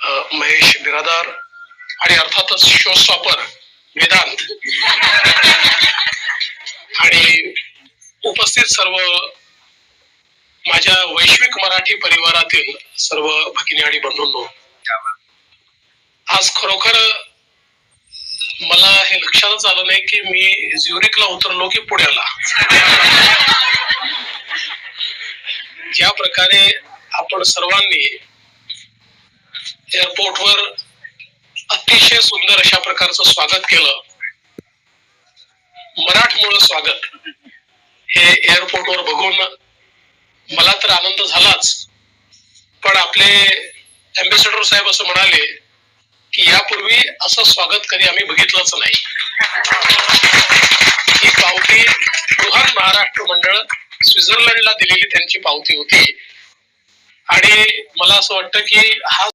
महेश बिरादार आणि अर्थातच show stopper Vedanta आणि उपस्थित सर्व माझ्या वैश्विक मराठी परिवारातील सर्व भगिनी आणि बंधूंनो, आज खरोखर मला हे लक्षातच आलं नाही की मी ज्युरिकला उतरलो की पुण्याला. ज्या प्रकारे आपण सर्वांनी एअरपोर्टवर अतिशय सुंदर अशा प्रकारचं स्वागत केलं, मराठमोळं स्वागत, हे एअरपोर्टवर बघून मला तर आनंद झालाच. पण आपले अँबॅसेडर साहेब असं म्हणाले की यापूर्वी असं स्वागत कधी आम्ही बघितलंच नाही. ही पावती बृहन महाराष्ट्र मंडळ स्वित्झर्लंडला दिलेली त्यांची पावती होती आणि मला असं वाटतं की हा